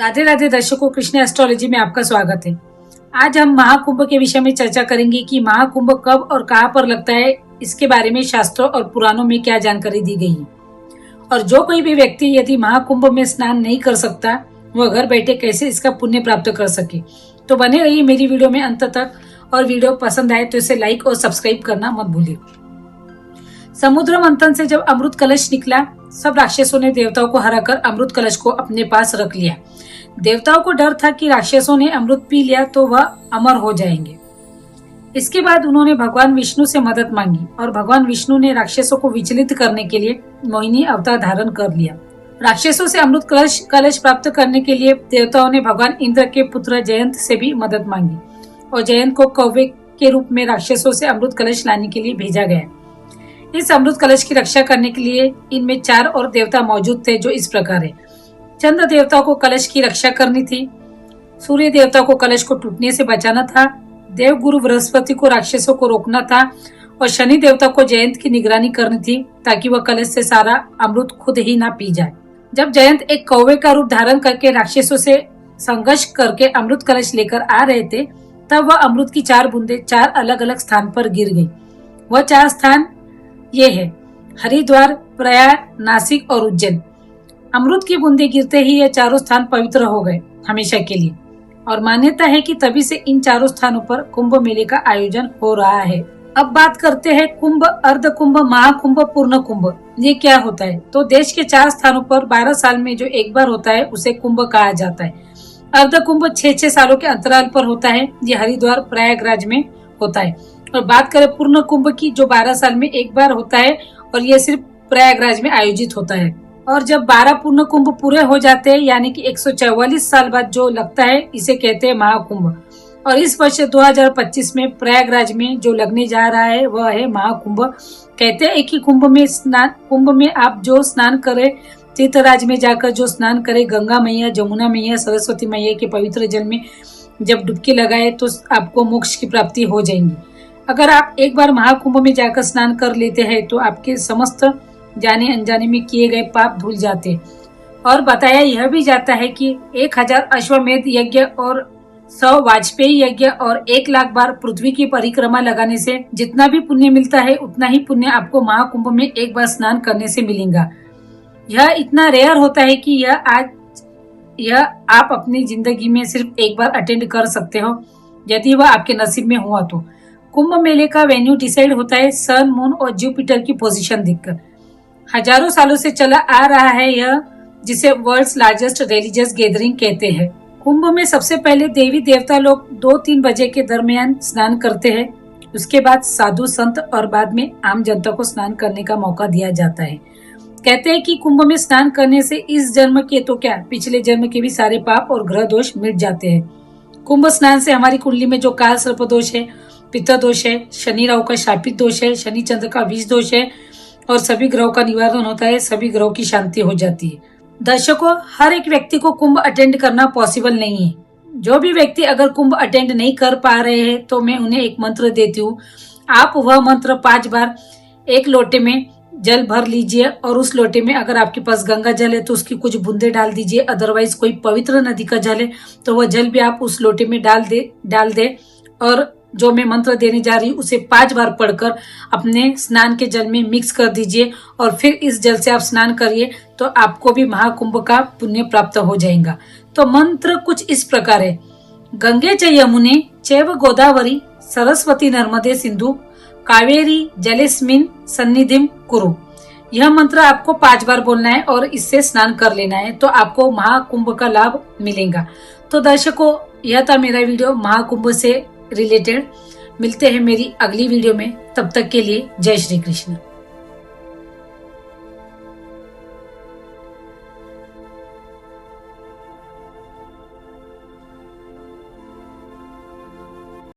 राधे राधे दर्शकों, कृष्ण एस्ट्रोलॉजी में आपका स्वागत है। आज हम महाकुंभ के विषय में चर्चा करेंगे कि महाकुंभ कब और कहां पर लगता है। इसके बारे में शास्त्रों और पुराणों में क्या जानकारी दी गई है और जो कोई भी व्यक्ति यदि महाकुंभ में स्नान नहीं कर सकता वह घर बैठे कैसे इसका पुण्य प्राप्त कर सके। तो बने रहिए मेरी वीडियो में अंत तक, और वीडियो पसंद आए तो इसे लाइक और सब्सक्राइब करना मत भूलिए। समुद्र मंथन से जब अमृत कलश निकला, सब राक्षसों ने देवताओं को हराकर अमृत कलश को अपने पास रख लिया। देवताओं को डर था कि राक्षसों ने अमृत पी लिया तो वह अमर हो जाएंगे। इसके बाद उन्होंने भगवान विष्णु से मदद मांगी और भगवान विष्णु ने राक्षसों को विचलित करने के लिए मोहिनी अवतार धारण कर लिया। राक्षसों से अमृत कलश प्राप्त करने के लिए देवताओं ने भगवान इंद्र के पुत्र जयंत से भी मदद मांगी और जयंत को कौवे के रूप में राक्षसों से अमृत कलश लाने के लिए भेजा गया। इस अमृत कलश की रक्षा करने के लिए इनमें 4 और देवता मौजूद थे, जो इस प्रकार है। चंद्र देवता को कलश की रक्षा करनी थी, सूर्य देवता को कलश को टूटने से बचाना था, देव गुरु बृहस्पति को राक्षसों को रोकना था और शनि देवता को जयंत की निगरानी करनी थी ताकि वह कलश से सारा अमृत खुद ही ना पी जाए। जब जयंत एक कौवे का रूप धारण करके राक्षसों से संघर्ष करके अमृत कलश लेकर आ रहे थे, तब वह अमृत की 4 बूंदें 4 अलग अलग स्थान पर गिर गई। वह 4 स्थान ये है: हरिद्वार, प्रयाग, नासिक और उज्जैन। अमृत की बूंदें गिरते ही ये चारों स्थान पवित्र हो गए हमेशा के लिए, और मान्यता है कि तभी से इन चारों स्थानों पर कुंभ मेले का आयोजन हो रहा है। अब बात करते हैं कुंभ, अर्ध कुंभ, महाकुंभ, पूर्ण कुंभ। ये क्या होता है? तो देश के 4 स्थानों पर 12 साल में जो एक बार होता है उसे कुंभ कहा जाता है। अर्ध कुंभ 6-6 सालों के अंतराल पर होता है। ये हरिद्वार, प्रयागराज में होता है। और बात करें पूर्ण कुंभ की, जो 12 साल में एक बार होता है और ये सिर्फ प्रयागराज में आयोजित होता है। और जब 12 पूर्ण कुंभ पूरे हो जाते हैं, यानी कि 144 साल बाद जो लगता है, इसे कहते हैं महाकुंभ। और इस वर्ष 2025 में प्रयागराज में जो लगने जा रहा है वह है महाकुंभ। कहते हैं कि कुंभ में आप जो स्नान करें, तीर्थराज में जाकर जो स्नान करे, गंगा मैया, जमुना मैया, सरस्वती मैया के पवित्र जल में जब डुबकी लगाए तो आपको मोक्ष की प्राप्ति हो जाएगी। अगर आप एक बार महाकुंभ में जाकर स्नान कर लेते हैं तो आपके समस्त जाने अनजाने में किए गए पाप धुल जाते हैं। और बताया यह भी जाता है कि 1000 अश्वमेध यज्ञ और 100 वाजपेयी यज्ञ और 1 लाख बार पृथ्वी की परिक्रमा लगाने से जितना भी पुण्य मिलता है उतना ही पुण्य आपको महाकुंभ में एक बार स्नान करने से मिलेगा। यह इतना रेयर होता है कि यह आप अपनी जिंदगी में सिर्फ एक बार अटेंड कर सकते हो, यदि वह आपके नसीब में हुआ तो। कुंभ मेले का वेन्यू डिसाइड होता है सन, मून और जुपिटर की पोजीशन देखकर। हजारों सालों से चला आ रहा है यह, जिसे वर्ल्ड्स लार्जेस्ट रिलीजियस गैदरिंग कहते हैं। कुंभ में सबसे पहले देवी देवता लोग 2-3 बजे के दरमियान स्नान करते हैं। उसके बाद साधु संत और बाद में आम जनता को स्नान करने का मौका दिया जाता है। कहते हैं कि कुंभ में स्नान करने से इस जन्म के तो क्या, पिछले जन्म के भी सारे पाप और ग्रह दोष मिट जाते हैं। कुंभ स्नान से हमारी कुंडली में जो काल सर्प दोष है, पित्त दोष है, शनि राहु का शापित दोष है, शनि चंद्र का विष दोष है और सभी ग्रहों का निवारण होता है, सभी ग्रहों की शांति हो जाती है। दर्शकों, हर एक व्यक्ति को कुंभ अटेंड करना पॉसिबल नहीं है। जो भी व्यक्ति अगर कुंभ अटेंड नहीं कर पा रहे हैं तो मैं उन्हें एक मंत्र देती हूँ। आप वह मंत्र 5 बार एक लोटे में जल भर लीजिए और उस लोटे में अगर आपके पास गंगा जल है तो उसकी कुछ बूंदे डाल दीजिए, अदरवाइज कोई पवित्र नदी का जल है तो वह जल भी आप उस लोटे में डाल दे और जो मैं मंत्र देने जा रही हूँ उसे 5 बार पढ़कर अपने स्नान के जल में मिक्स कर दीजिए और फिर इस जल से आप स्नान करिए तो आपको भी महाकुंभ का पुण्य प्राप्त हो जाएगा। तो मंत्र कुछ इस प्रकार है: गंगे च यमुने चैव गोदावरी सरस्वती नर्मदे सिंधु कावेरी जलेस्मिन सन्निधिम कुरु। यह मंत्र आपको 5 बार बोलना है और इससे स्नान कर लेना है, तो आपको महाकुंभ का लाभ मिलेगा। तो दर्शकों, यह था मेरा वीडियो महाकुंभ से रिलेटेड। मिलते हैं मेरी अगली वीडियो में, तब तक के लिए जय श्री कृष्ण।